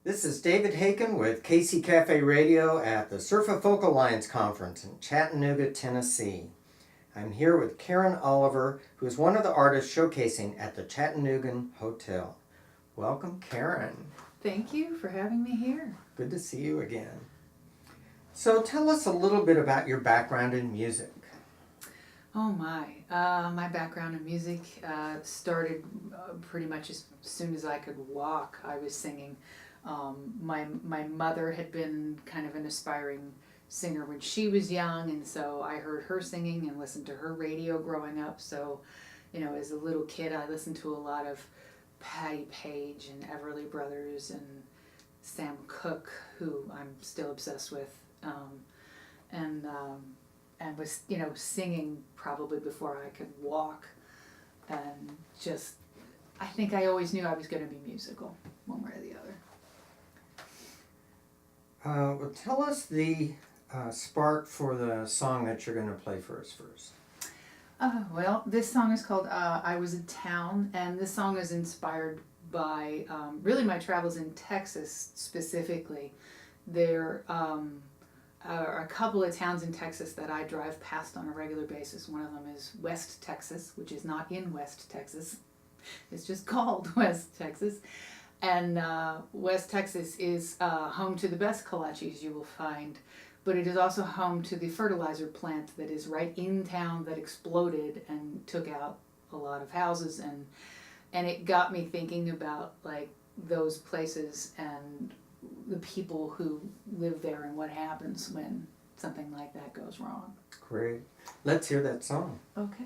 This is David Hakan with KC Cafe Radio at the SERFA Folk Alliance Conference in Chattanooga, Tennessee. I'm here with Karyn Oliver, who is one of the artists showcasing at the Chattanooga Hotel. Welcome, Karyn. Thank you for having me here. Good to see you again. So tell us a little bit about your background in music. Oh my background in music started pretty much as soon as I could walk. I was singing. My mother had been kind of an aspiring singer when she was young, and so I heard her singing and listened to her radio growing up. So, as a little kid, I listened to a lot of Patti Page and Everly Brothers and Sam Cooke, who I'm still obsessed with, and was singing probably before I could walk, and just I think I always knew I was going to be musical one way or the other. Well, tell us the spark for the song that you're going to play for us first. Well, this song is called I Was in Town, and this song is inspired by really my travels in Texas specifically. There are a couple of towns in Texas that I drive past on a regular basis. One of them is West Texas, which is not in West Texas. It's just called West Texas. And West Texas is home to the best kolaches you will find, but it is also home to the fertilizer plant that is right in town that exploded and took out a lot of houses, and it got me thinking about like those places and the people who live there and what happens when something like that goes wrong. Great. Let's hear that song. Okay.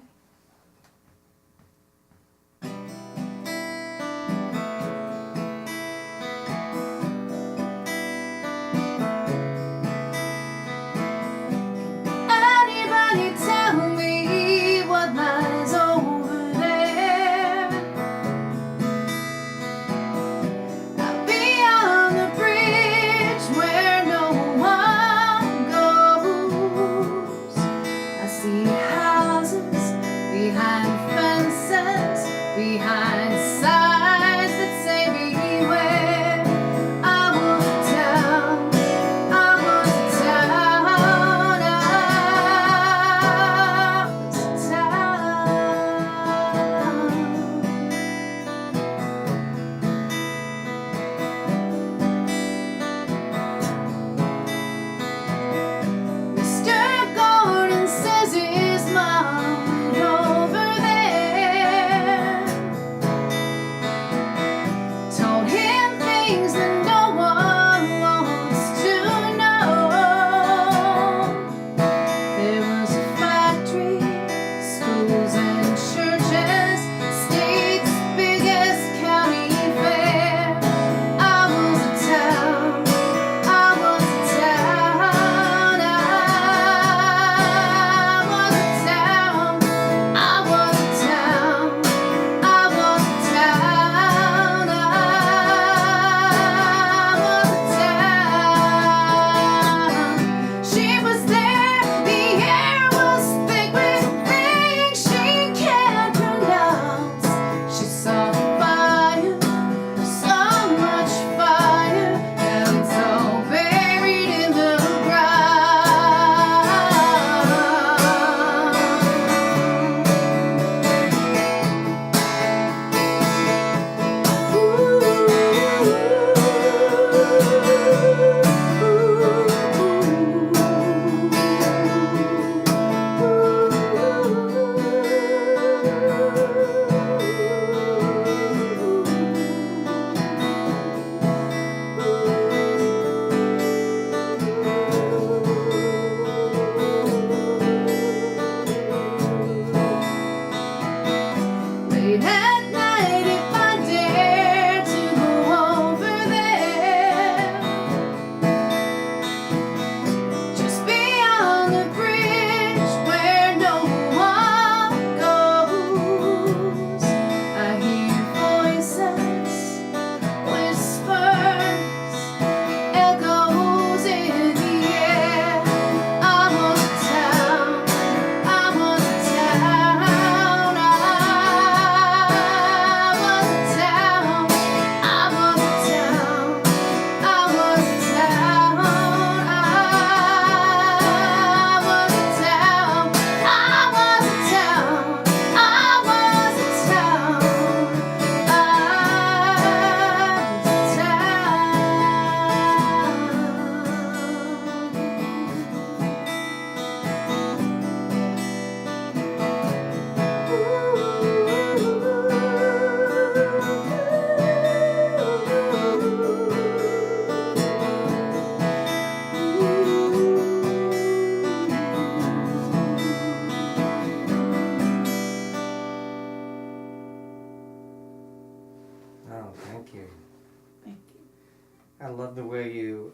I love the way you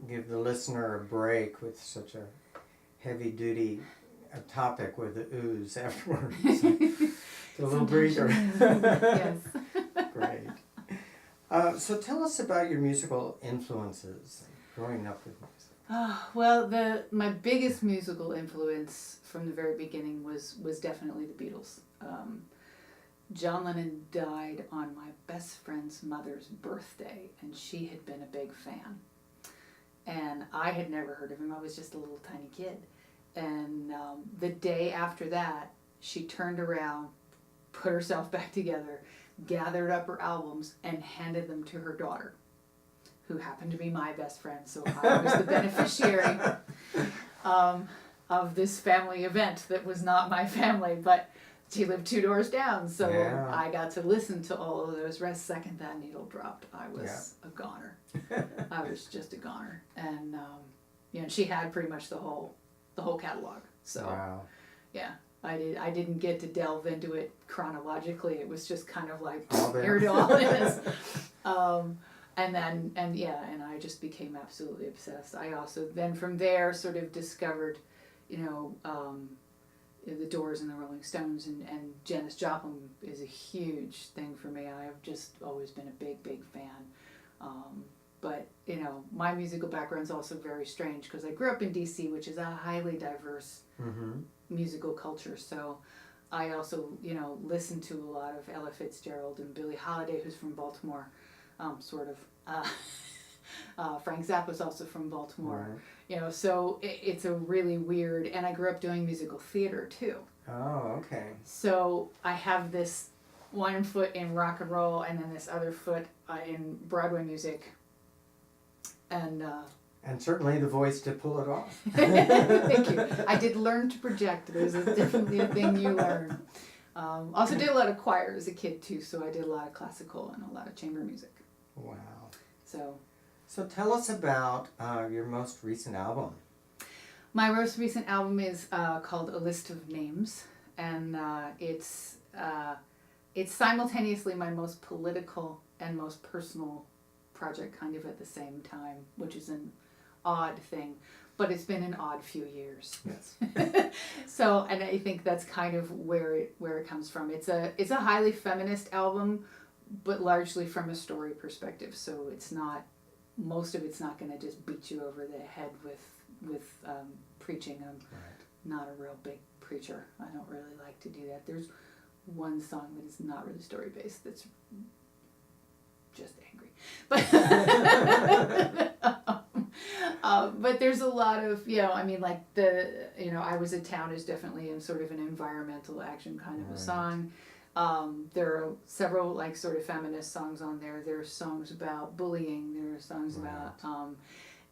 give the listener a break with such a heavy-duty topic with the ooze afterwards. It's a little breather. Yes. Great. So tell us about your musical influences growing up with music. Well, my biggest musical influence from the very beginning was definitely the Beatles. John Lennon died on my best friend's mother's birthday, and she had been a big fan. And I had never heard of him. I was just a little tiny kid. And the day after that, she turned around, put herself back together, gathered up her albums, and handed them to her daughter, who happened to be my best friend. So I was the beneficiary of this family event that was not my family, but she lived 2 doors down. So Yeah. I got to listen to all of those. The second that needle dropped, I was a goner. I was just a goner. And she had pretty much the whole catalog. So Wow. yeah. I didn't get to delve into it chronologically. It was just kind of like, All there. here it all is. And I just became absolutely obsessed. I also then from there sort of discovered, the Doors and the Rolling Stones, and Janis Joplin is a huge thing for me. I've just always been a big, big fan. But my musical background's also very strange because I grew up in D.C., which is a highly diverse musical culture. So I also, listened to a lot of Ella Fitzgerald and Billie Holiday, who's from Baltimore, sort of. Frank Zappa's also from Baltimore. Right. So it's a really weird, and I grew up doing musical theater too. Oh, okay. So I have this one foot in rock and roll and then this other foot in Broadway music. And certainly the voice to pull it off. thank you. I did learn to project. There's definitely a thing you learn. Also did a lot of choir as a kid too, so I did a lot of classical and a lot of chamber music. Wow. So tell us about your most recent album. my most recent album is called A List of Names, and it's simultaneously my most political and most personal project kind of at the same time, which is an odd thing, but it's been an odd few years. Yes. So, and I think that's kind of where it comes from. It's a highly feminist album, but largely from a story perspective. So most of it's not going to just beat you over the head with preaching. I'm not a real big preacher. I don't really like to do that. There's one song that is not really story based that's just angry, but there's a lot of I Was a Town is definitely in sort of an environmental action kind of a song. There are several sort of feminist songs on there. There are songs about bullying. There are songs about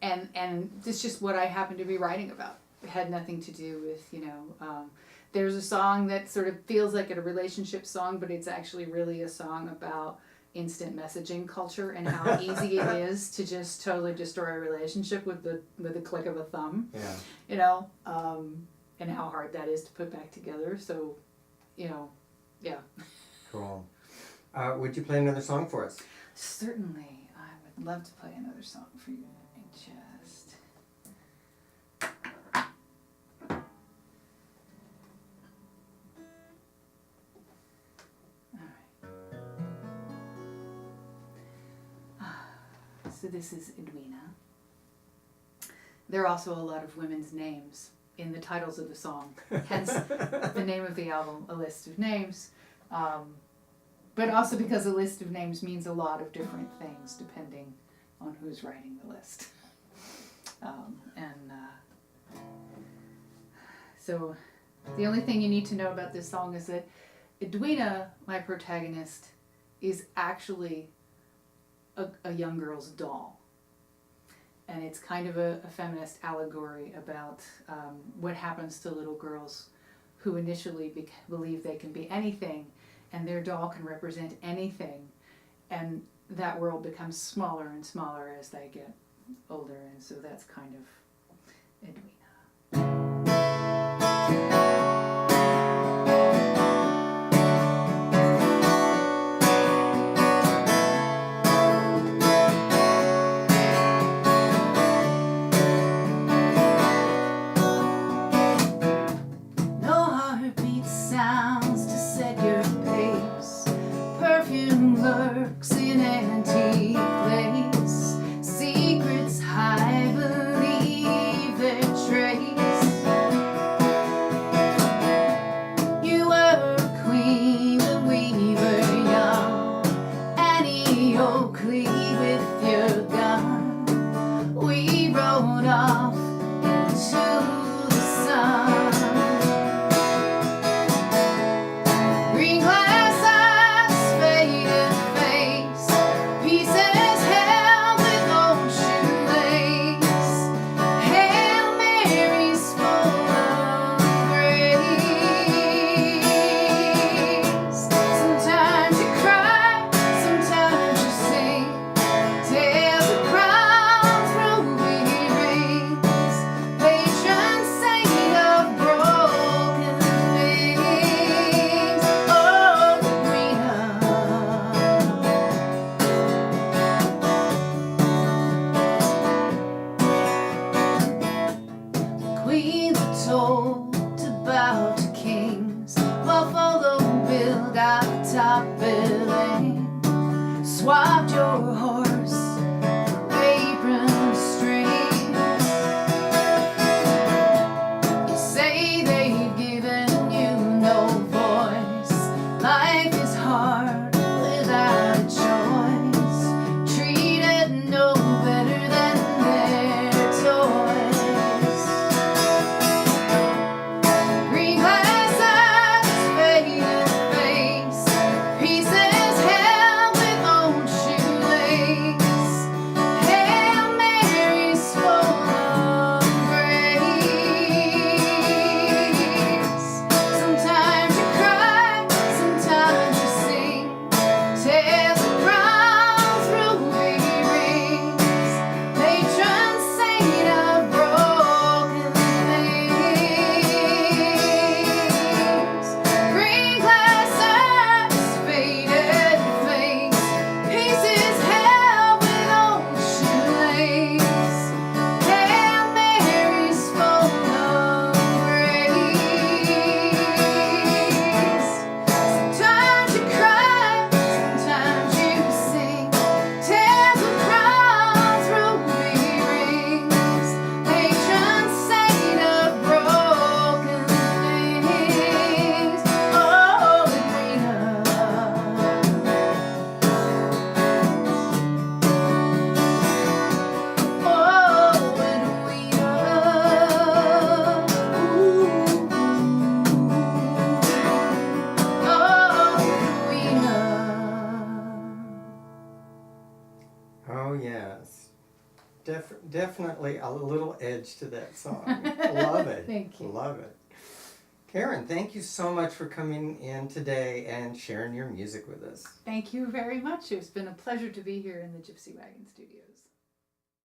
and it's just what I happen to be writing about. It had nothing to do with there's a song that sort of feels like a relationship song, but it's actually really a song about instant messaging culture and how easy it is to just totally destroy a relationship with the click of a thumb. Yeah. And how hard that is to put back together. So, yeah. Cool. Would you play another song for us? Certainly. I would love to play another song for you. Let me just... So this is Edwina. There are also a lot of women's names in the titles of the song, hence the name of the album, A List of Names. But also because a list of names means a lot of different things depending on who's writing the list. So the only thing you need to know about this song is that Edwina, my protagonist, is actually a young girl's doll. And it's kind of a feminist allegory about what happens to little girls who initially believe they can be anything, and their doll can represent anything, and that world becomes smaller and smaller as they get older, and so that's kind of Edwina. with your gun. We rode off into the sun. Green glass eyes, faded face, pieces held with old shoelace. Hail Mary's full of grace. Sometimes you cry, sometimes you sing. Tales of crowns, ruby rings, patron saint of broken wings. Oh, Rita, queens are told to bow to kings, Buffalo Bill got top billing. Swapped your horse for apron strings. You say they've given you no voice. Life is hard without a choice. Treated no better than their toys. Green glass eyes, faded face, pieces held with old shoelace. Hail Mary's full of grace. Sometimes you cry, sometimes you sing. Tales of crowns, ruby rings, patron saint of broken things. Green glass eyes, faded face, pieces held with old shoelace. Hail Mary's full of grace. Sometimes you cry, sometimes you sing. Tales of crowns, ruby rings, patron saint of broken things. Oh, Rita. Oh, Oh, yes. Definitely a little edge to that song. Love it. Thank you. Love it. Karyn, thank you so much for coming in today and sharing your music with us. Thank you very much. It's been a pleasure to be here in the Gypsy Wagon Studios.